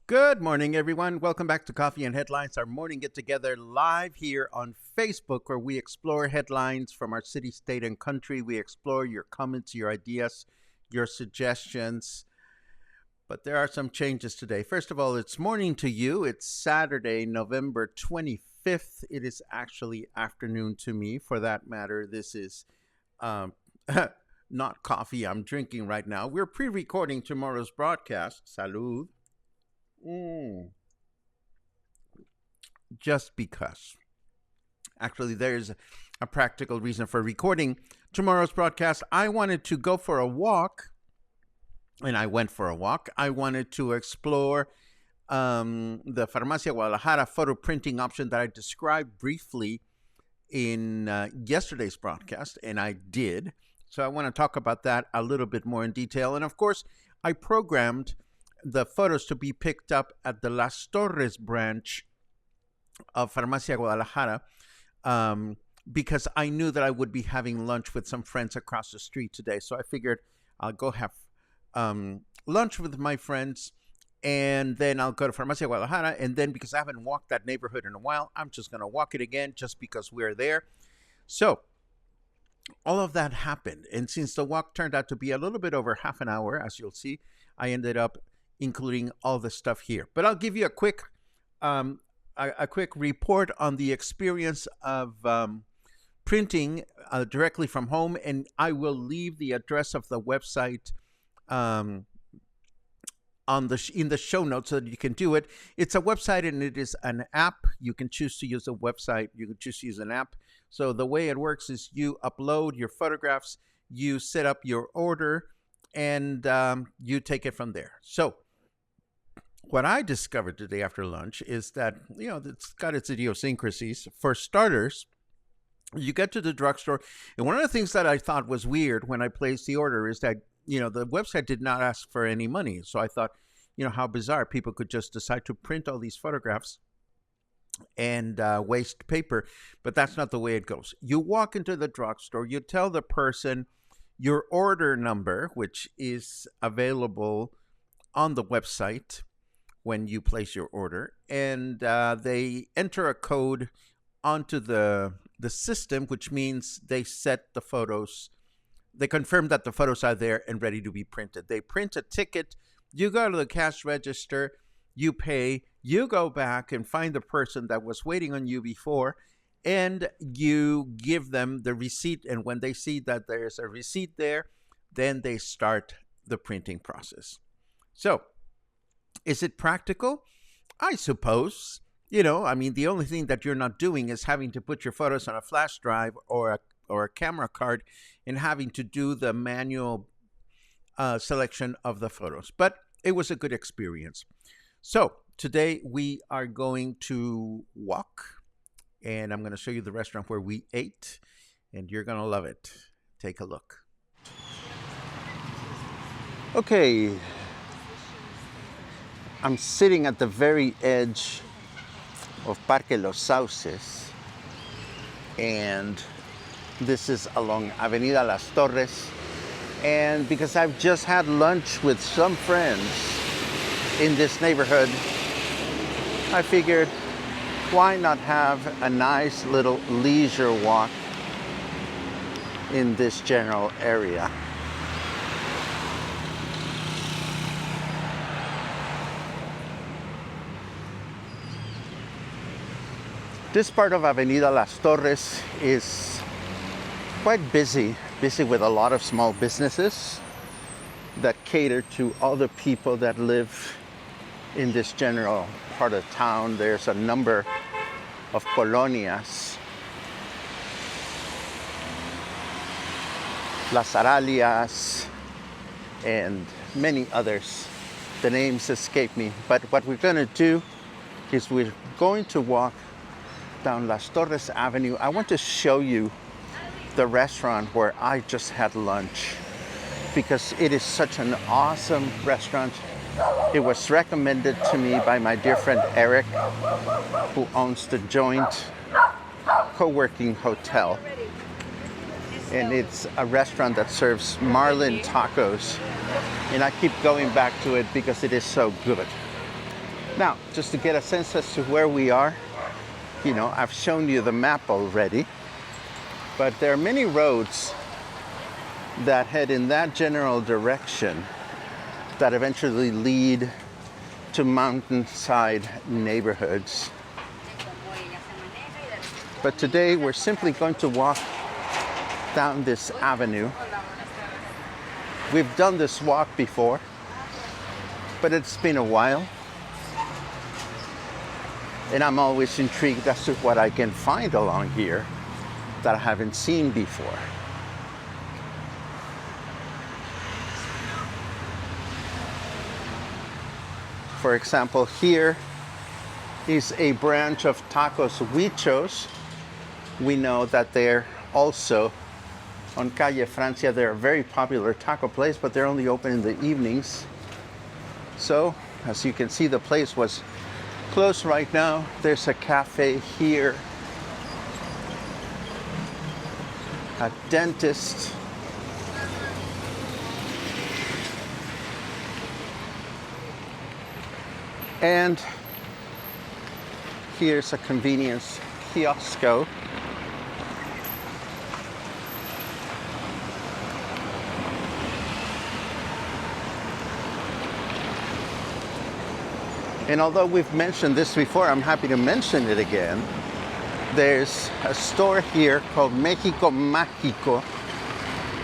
Good morning, everyone. Welcome back to Coffee and Headlines, our morning get-together live here on Facebook, where we explore headlines from our city, state, and country. We explore your comments, your ideas, your suggestions. But there are some changes today. First of all, it's morning to you. It's Saturday, November 25th. It is actually afternoon to me. For that matter, this is not coffee I'm drinking right now. We're pre-recording tomorrow's broadcast. Salud. Just because. Actually, there's a practical reason for recording tomorrow's broadcast. I wanted to go for a walk, and I went for a walk. I wanted to explore the Farmacia Guadalajara photo printing option that I described briefly in yesterday's broadcast, and I did. So I want to talk about that a little bit more in detail. And of course, I programmed the photos to be picked up at the Las Torres branch of Farmacia Guadalajara because I knew that I would be having lunch with some friends across the street today. So I figured I'll go have lunch with my friends, and then I'll go to Farmacia Guadalajara. And then because I haven't walked that neighborhood in a while, I'm just going to walk it again just because we're there. So all of that happened. And since the walk turned out to be a little bit over half an hour, as you'll see, I ended up including all the stuff here. But I'll give you a quick report on the experience of printing directly from home, and I will leave the address of the website in the show notes so that you can do it. It's a website and it is an app. You can choose to use a website. You can choose to use an app. So the way it works is you upload your photographs, you set up your order, and you take it from there. So what I discovered today after lunch is that, it's got its idiosyncrasies. For starters, you get to the drugstore, and one of the things that I thought was weird when I placed the order is that, the website did not ask for any money. So I thought, how bizarre. People could just decide to print all these photographs and waste paper. But that's not the way it goes. You walk into the drugstore, you tell the person your order number, which is available on the website when you place your order, and they enter a code onto the system, which means they set the photos. They confirm that the photos are there and ready to be printed. They print a ticket. You go to the cash register, you pay, you go back and find the person that was waiting on you before, and you give them the receipt. And when they see that there's a receipt there, then they start the printing process. So, is it practical? I suppose. The only thing that you're not doing is having to put your photos on a flash drive or a camera card and having to do the manual selection of the photos. But it was a good experience. So today we are going to walk, and I'm going to show you the restaurant where we ate, and you're going to love it. Take a look. Okay, I'm sitting at the very edge of Parque Los Sauces, and this is along Avenida Las Torres. And because I've just had lunch with some friends in this neighborhood, I figured why not have a nice little leisure walk in this general area. This part of Avenida Las Torres is quite busy with a lot of small businesses that cater to all the people that live in this general part of town. There's a number of colonias, Las Aralias, and many others. The names escape me, but what we're going to do is we're going to walk down Las Torres Avenue. I want to show you the restaurant where I just had lunch because it is such an awesome restaurant. It was recommended to me by my dear friend Eric, who owns the Joint Co-working Hotel. And it's a restaurant that serves marlin tacos. And I keep going back to it because it is so good. Now, just to get a sense as to where we are, you know, I've shown you the map already, but there are many roads that head in that general direction that eventually lead to mountainside neighborhoods. But today we're simply going to walk down this avenue. We've done this walk before, but it's been a while. And I'm always intrigued as to what I can find along here that I haven't seen before. For example, here is a branch of Tacos Huichos. We know that they're also on Calle Francia. They're a very popular taco place, but they're only open in the evenings. So, as you can see, the place was closed right now. There's a cafe here, a dentist, and here's a convenience kiosco. And although we've mentioned this before, I'm happy to mention it again. There's a store here called Mexico Mágico.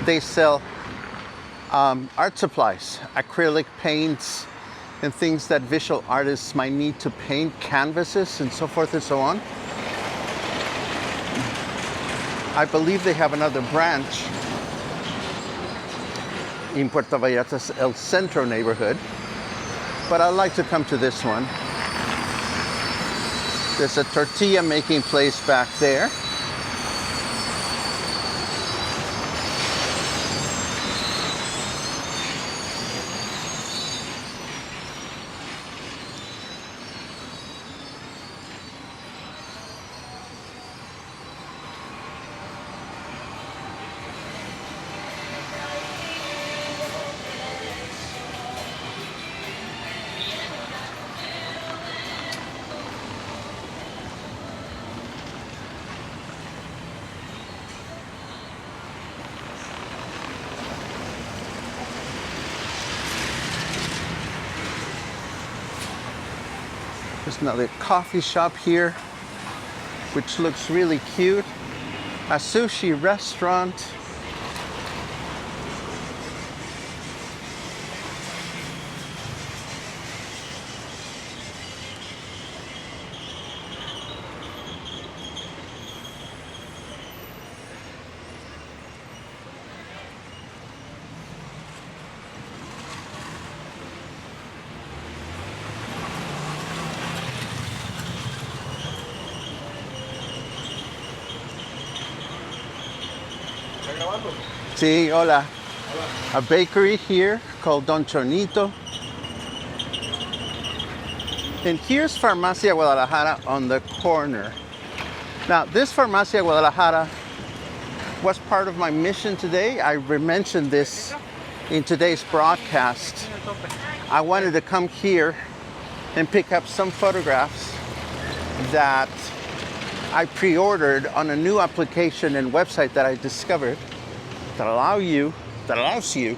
They sell art supplies, acrylic paints, and things that visual artists might need to paint, canvases, and so forth and so on. I believe they have another branch in Puerto Vallarta's El Centro neighborhood, but I like to come to this one. There's a tortilla making place back there. There's another coffee shop here, which looks really cute. A sushi restaurant. Sí, hola. A bakery here. called Don Chonito. And here's Farmacia Guadalajara on the corner. Now, this Farmacia Guadalajara was part of my mission today. I mentioned this in today's broadcast. I wanted to come here and pick up some photographs that I pre-ordered on a new application and website that I discovered that allows you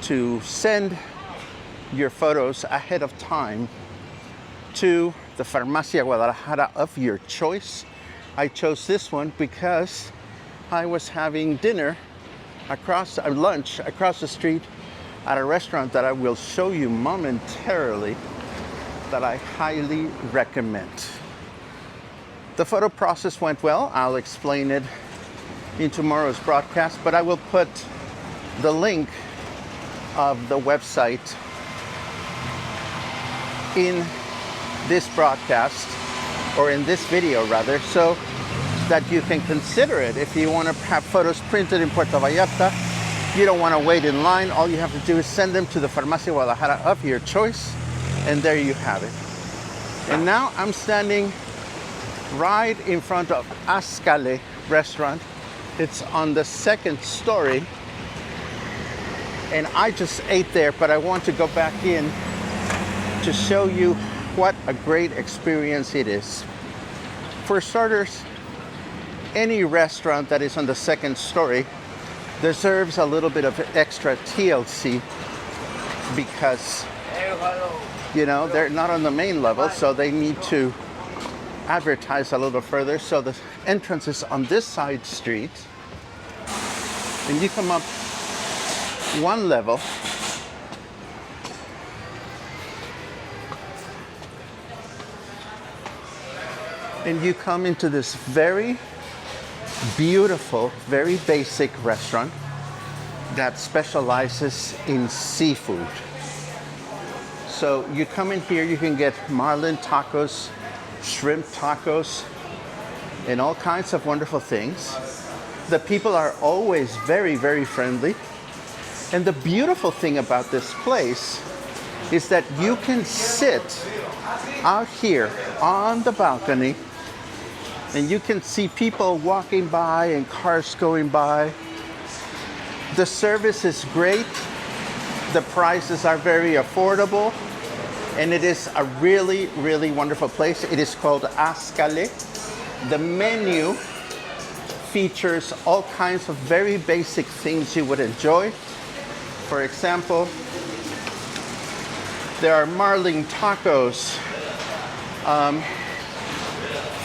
to send your photos ahead of time to the Farmacia Guadalajara of your choice. I chose this one because I was having dinner lunch across the street at a restaurant that I will show you momentarily that I highly recommend. The photo process went well. I'll explain it in tomorrow's broadcast, but I will put the link of the website in this broadcast, or in this video rather, so that you can consider it. If you want to have photos printed in Puerto Vallarta, you don't want to wait in line, all you have to do is send them to the Farmacia Guadalajara of your choice, and there you have it. And now I'm standing right in front of Azkale restaurant. It's on the second story, and I just ate there, but I want to go back in to show you what a great experience it is. For starters, any restaurant that is on the second story deserves a little bit of extra TLC because, you know, they're not on the main level, so they need to advertise a little further. So the entrance is on this side street, and you come up one level, and you come into this very beautiful, very basic restaurant that specializes in seafood. So you come in here, you can get marlin tacos, shrimp tacos, and all kinds of wonderful things. The people are always very, very friendly. And the beautiful thing about this place is that you can sit out here on the balcony and you can see people walking by and cars going by. The service is great. The prices are very affordable. And it is a really, really wonderful place. It is called Azkale. The menu features all kinds of very basic things you would enjoy. For example, there are marlin tacos,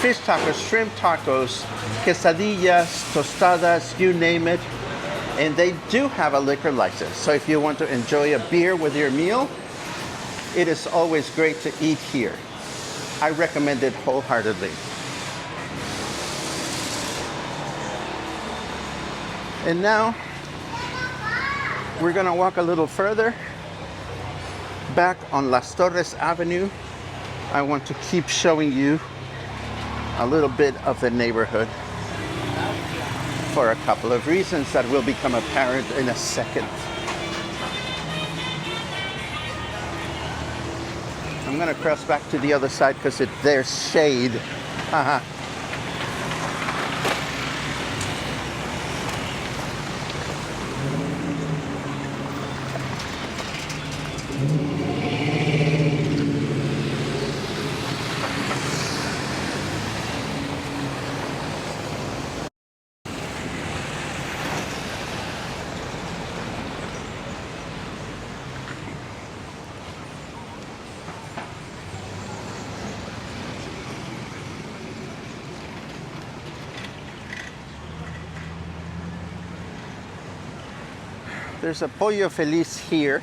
fish tacos, shrimp tacos, quesadillas, tostadas, you name it. And they do have a liquor license. So if you want to enjoy a beer with your meal, it is always great to eat here. I recommend it wholeheartedly. And now we're gonna walk a little further back on Las Torres Avenue. I want to keep showing you a little bit of the neighborhood for a couple of reasons that will become apparent in a second. I'm gonna cross back to the other side because there's shade. There's a Pollo Feliz here.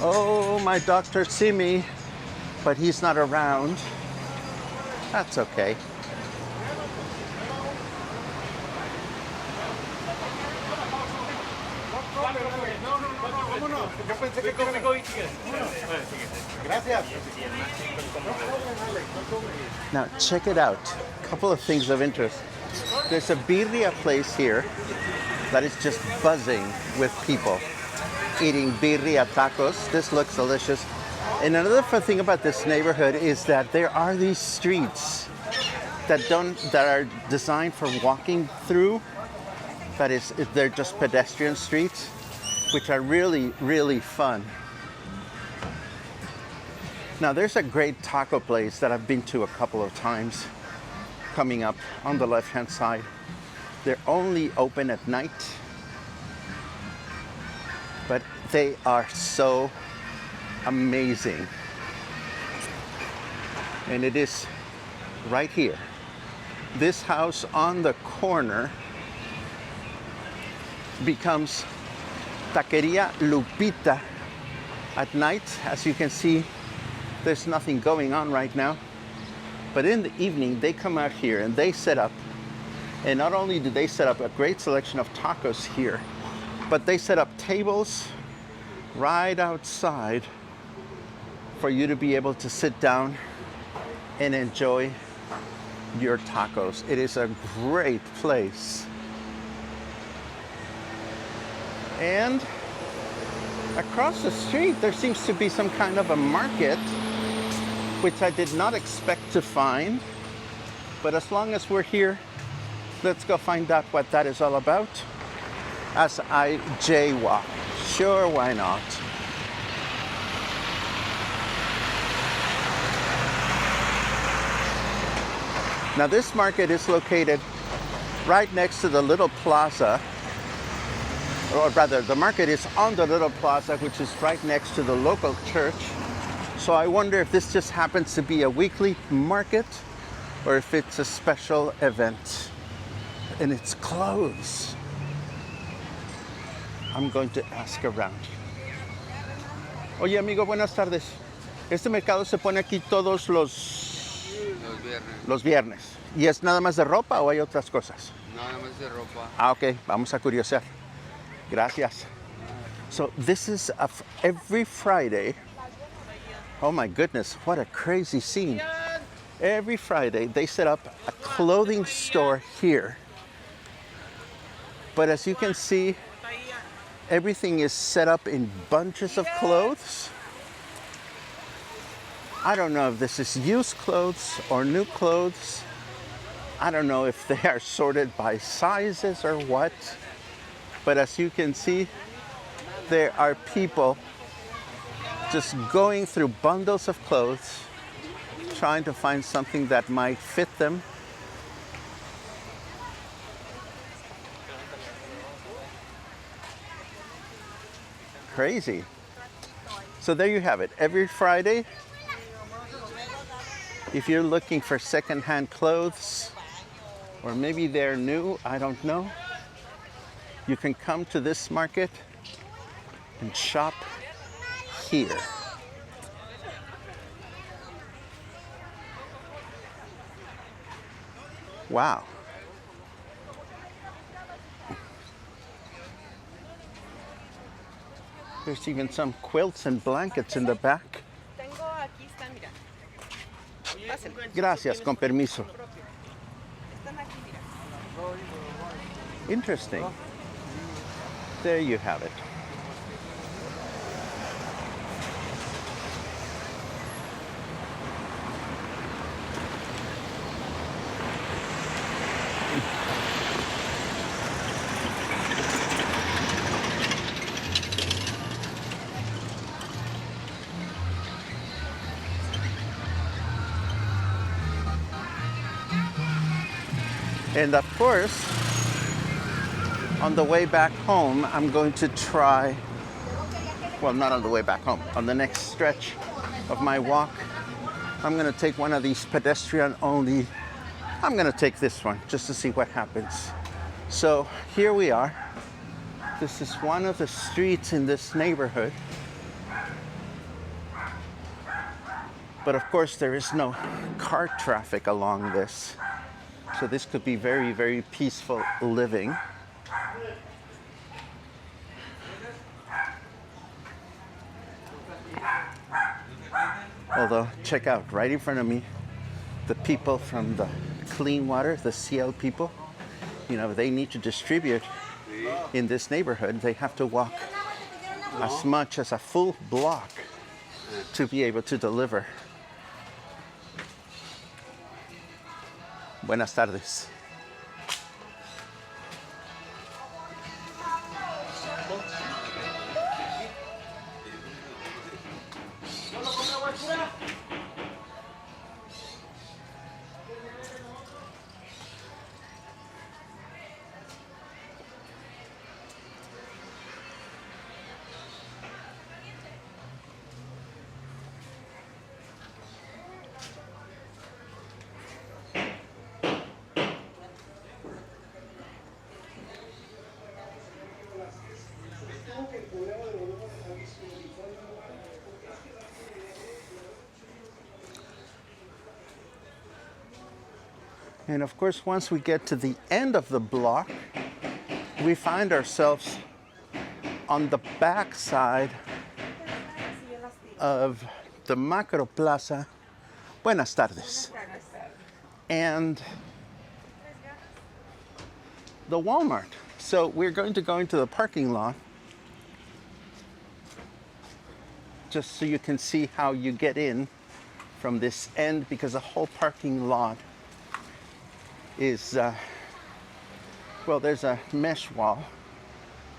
Oh, my doctor see me, but he's not around. That's okay. Now check it out. A couple of things of interest. There's a birria place here that is just buzzing with people eating birria tacos. This looks delicious. And another fun thing about this neighborhood is that there are these streets that are designed for walking through. That is, they're just pedestrian streets, which are really, really fun. Now there's a great taco place that I've been to a couple of times coming up on the left-hand side. They're only open at night, but they are so amazing. And it is right here. This house on the corner becomes Taqueria Lupita at night. As you can see, there's nothing going on right now. But in the evening, they come out here and they set up. And not only do they set up a great selection of tacos here, but they set up tables right outside for you to be able to sit down and enjoy your tacos. It is a great place. And across the street, there seems to be some kind of a market, which I did not expect to find. But as long as we're here, let's go find out what that is all about as I jaywalk. Sure, why not? Now this market is located right next to the little plaza, or rather the market is on the little plaza, which is right next to the local church. So I wonder if this just happens to be a weekly market or if it's a special event. And it's closed. I'm going to ask around. Oye, amigo, buenas tardes. Este mercado se pone aquí todos los viernes. ¿Y es nada más de ropa o hay otras cosas? Nada más de ropa. Ah, ok. Vamos a curiosear. Gracias. So this is every Friday. Oh my goodness, what a crazy scene. Every Friday they set up a clothing store here. But as you can see, everything is set up in bunches of clothes. I don't know if this is used clothes or new clothes. I don't know if they are sorted by sizes or what. But as you can see, there are people just going through bundles of clothes, trying to find something that might fit them. Crazy. So there you have it. Every Friday, if you're looking for secondhand clothes, or maybe they're new, I don't know, you can come to this market and shop here. Wow. There's even some quilts and blankets in the back. Gracias, con permiso. Interesting. There you have it. And of course, on the way back home, I'm going to try, well, not on the way back home, on the next stretch of my walk, I'm going to take one of these pedestrian only. I'm going to take this one just to see what happens. So here we are. This is one of the streets in this neighborhood. But of course, there is no car traffic along this. So this could be very, very peaceful living. Although, check out, right in front of me, the people from the clean water, the CL people, you know, they need to distribute in this neighborhood. They have to walk as much as a full block to be able to deliver. Buenas tardes. And of course, once we get to the end of the block, we find ourselves on the back side of the Macroplaza. Buenas tardes. And the Walmart. So we're going to go into the parking lot just so you can see how you get in from this end, because the whole parking lot is, well, there's a mesh wall,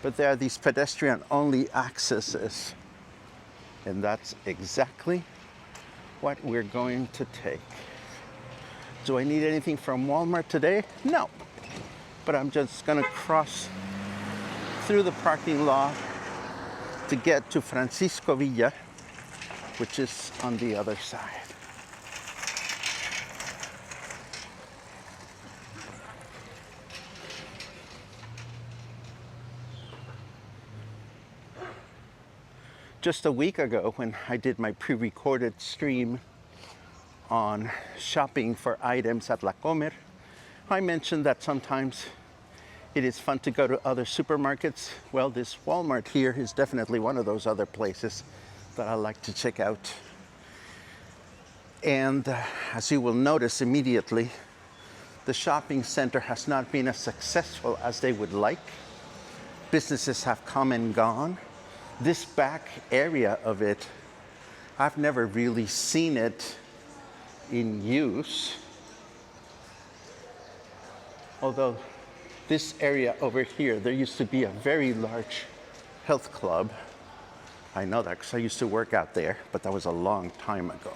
but there are these pedestrian-only accesses. And that's exactly what we're going to take. Do I need anything from Walmart today? No. But I'm just gonna cross through the parking lot to get to Francisco Villa, which is on the other side. Just a week ago, when I did my pre-recorded stream on shopping for items at La Comer, I mentioned that sometimes it is fun to go to other supermarkets. Well, this Walmart here is definitely one of those other places that I like to check out. And as you will notice immediately, the shopping center has not been as successful as they would like. Businesses have come and gone. This back area of it, I've never really seen it in use. Although this area over here, there used to be a very large health club. I know that because I used to work out there, but that was a long time ago.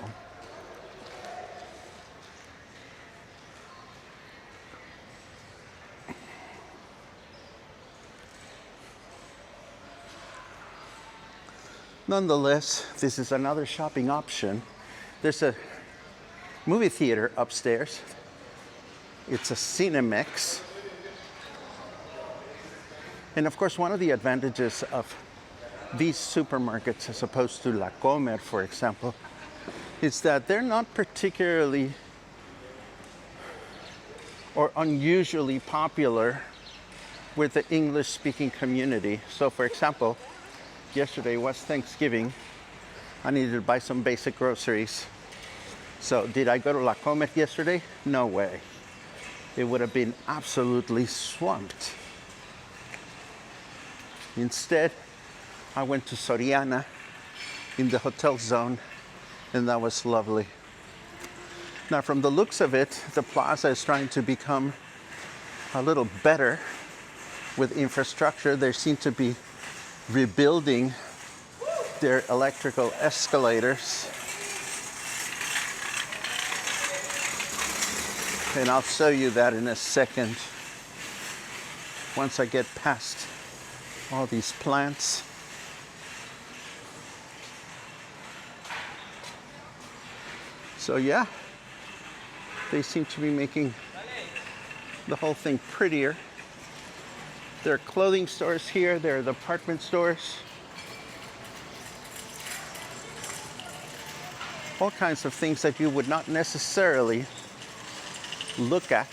Nonetheless, this is another shopping option. There's a movie theater upstairs. It's a Cinemex. And of course, one of the advantages of these supermarkets, as opposed to La Comer, for example, is that they're not particularly or unusually popular with the English-speaking community. So for example, yesterday was Thanksgiving. I needed to buy some basic groceries. So did I go to La Comer yesterday? No way. It would have been absolutely swamped. Instead, I went to Soriana in the hotel zone, and that was lovely. Now, from the looks of it, the plaza is trying to become a little better with infrastructure. They seem to be rebuilding their electrical escalators. And I'll show you that in a second once I get past all these plants. So yeah, they seem to be making the whole thing prettier. There are clothing stores here, there are the department stores. All kinds of things that you would not necessarily look at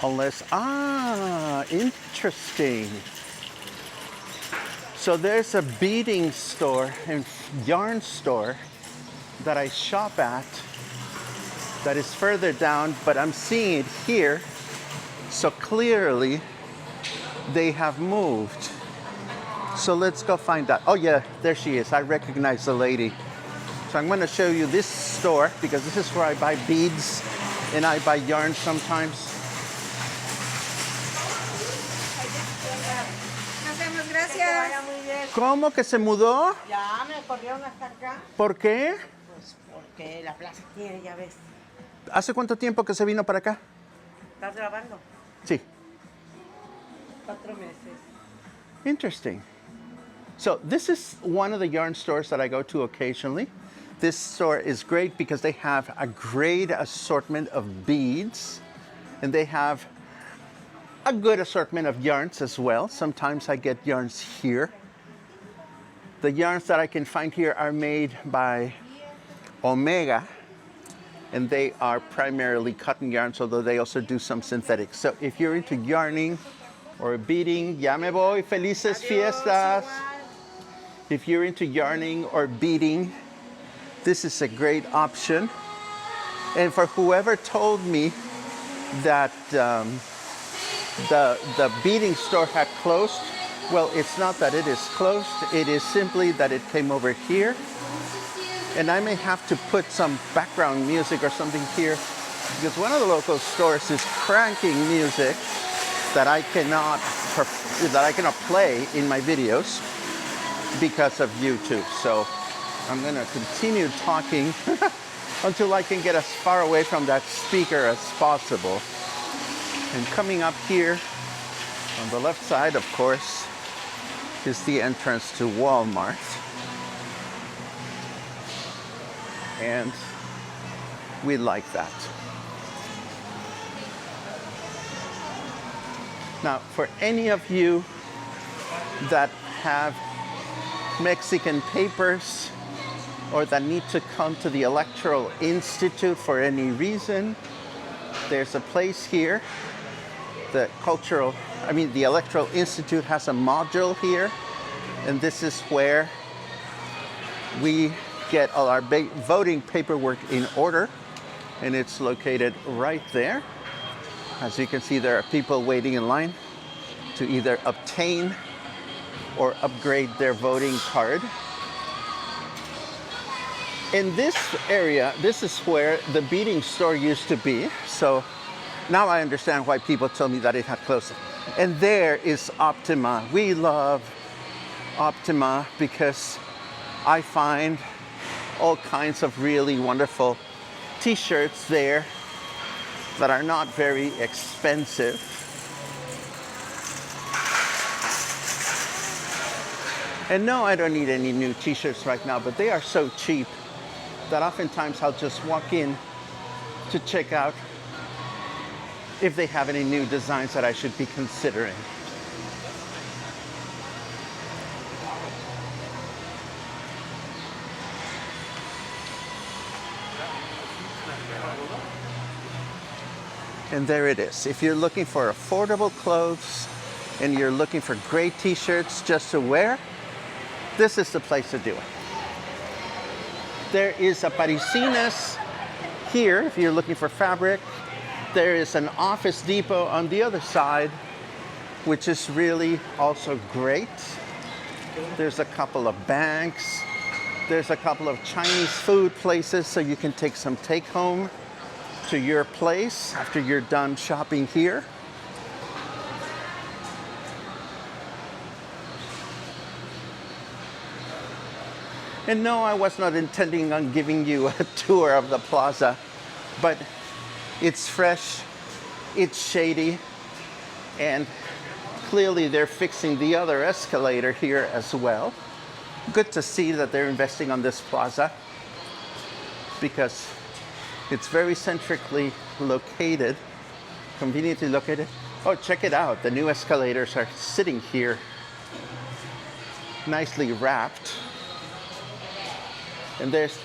unless, interesting. So there's a beading store and yarn store that I shop at that is further down, but I'm seeing it here. So clearly they have moved. So let's go find out. Oh yeah, there she is. I recognize the lady. So I'm going to show you this store because this is where I buy beads and I buy yarn sometimes. ¿Cómo que se mudó? Ya me corrieron hasta acá. ¿Por qué? Pues porque la plaza tiene, ya ves. ¿Hace cuánto tiempo que se vino para acá? ¿Estás grabando? Sí. 4 meses. Interesting. So this is one of the yarn stores that I go to occasionally. This store is great because they have a great assortment of beads and they have a good assortment of yarns as well. Sometimes I get yarns here. The yarns that I can find here are made by Omega, and they are primarily cotton yarns, although they also do some synthetics. So if you're into yarning or beading, ya me voy, felices fiestas. If you're into yarning or beading, this is a great option. And for whoever told me that the beading store had closed, well, it's not that it is closed, it is simply that it came over here. And I may have to put some background music or something here because one of the local stores is cranking music that I cannot play in my videos because of YouTube. So I'm gonna continue talking until I can get as far away from that speaker as possible. And coming up here on the left side, of course, is the entrance to Walmart. And we like that. Now, for any of you that have Mexican papers or that need to come to the Electoral Institute for any reason, there's a place here. The Electoral Institute has a module here, and this is where we get all our voting paperwork in order, and it's located right there. As you can see, there are people waiting in line to either obtain or upgrade their voting card. In this area, this is where the beading store used to be. So now I understand why people told me that it had closed. And there is Optima. We love Optima because I find all kinds of really wonderful t-shirts there that are not very expensive. And no, I don't need any new t-shirts right now, but they are so cheap that oftentimes I'll just walk in to check out if they have any new designs that I should be considering. And there it is. If you're looking for affordable clothes and you're looking for great t-shirts just to wear, this is the place to do it. There is a Parisines here if you're looking for fabric. There is an Office Depot on the other side, which is really also great. There's a couple of banks. There's a couple of Chinese food places so you can take some take home to your place after you're done shopping here. And no, I was not intending on giving you a tour of the plaza, but it's fresh, it's shady, and clearly they're fixing the other escalator here as well. Good to see that they're investing on this plaza because it's very centrically located, conveniently located. Oh, check it out. The new escalators are sitting here, nicely wrapped. And there's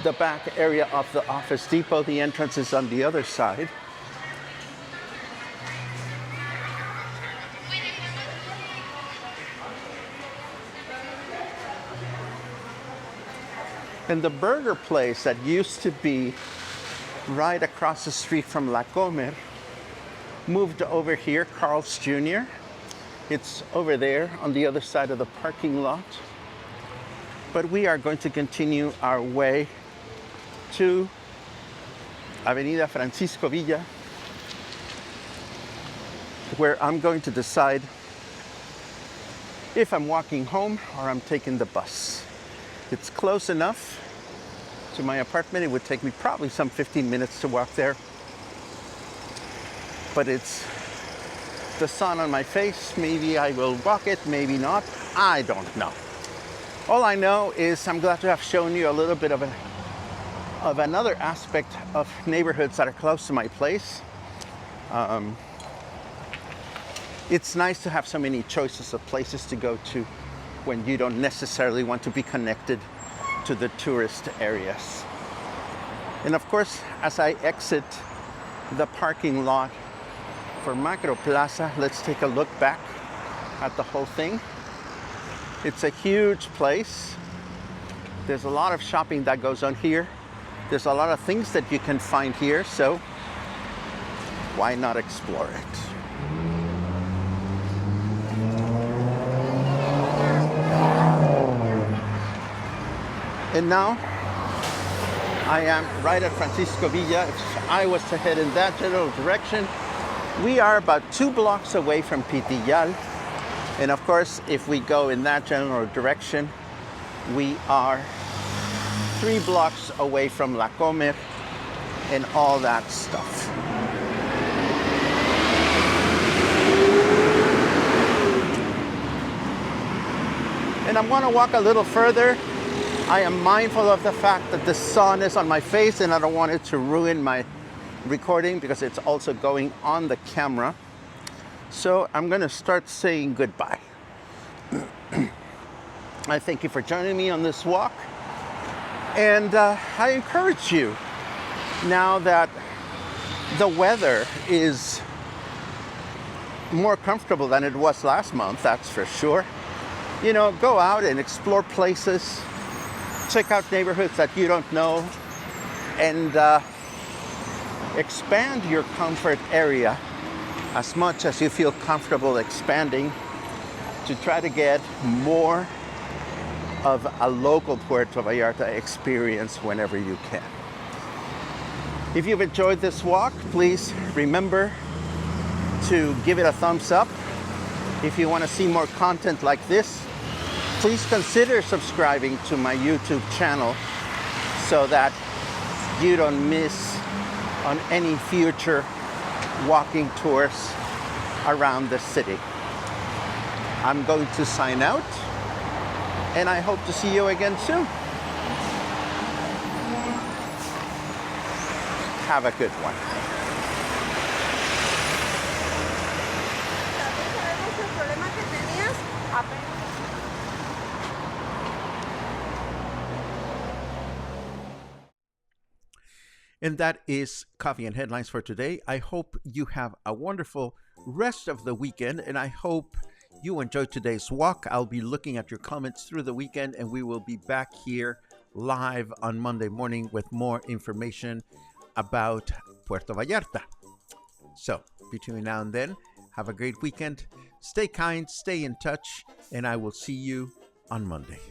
the back area of the Office Depot. The entrance is on the other side. And the burger place that used to be right across the street from La Comer moved over here, Carl's Jr. It's over there on the other side of the parking lot. But we are going to continue our way to Avenida Francisco Villa, where I'm going to decide if I'm walking home or I'm taking the bus. It's close enough to my apartment. It would take me probably some 15 minutes to walk there. But it's the sun on my face. Maybe I will walk it, maybe not. I don't know. All I know is I'm glad to have shown you a little bit of another aspect of neighborhoods that are close to my place. It's nice to have so many choices of places to go to when you don't necessarily want to be connected to the tourist areas. And of course, as I exit the parking lot for Macroplaza, let's take a look back at the whole thing. It's a huge place. There's a lot of shopping that goes on here. There's a lot of things that you can find here, so why not explore it? And now I am right at Francisco Villa. If I was to head in that general direction, we are about 2 blocks away from Pitillal. And of course, if we go in that general direction, we are 3 blocks away from La Comer and all that stuff. And I'm gonna walk a little further. I am mindful of the fact that the sun is on my face and I don't want it to ruin my recording because it's also going on the camera. So I'm gonna start saying goodbye. I thank you for joining me on this walk. And I encourage you, now that the weather is more comfortable than it was last month, that's for sure. You know, go out and explore places, check out neighborhoods that you don't know, and expand your comfort area as much as you feel comfortable expanding to try to get more of a local Puerto Vallarta experience whenever you can. If you've enjoyed this walk, please remember to give it a thumbs up. If you want to see more content like this, please consider subscribing to my YouTube channel so that you don't miss on any future walking tours around the city. I'm going to sign out, and I hope to see you again soon. Have a good one. And that is Coffee and Headlines for today. I hope you have a wonderful rest of the weekend, and I hope you enjoyed today's walk. I'll be looking at your comments through the weekend, and we will be back here live on Monday morning with more information about Puerto Vallarta. So between now and then, have a great weekend. Stay kind, stay in touch, and I will see you on Monday.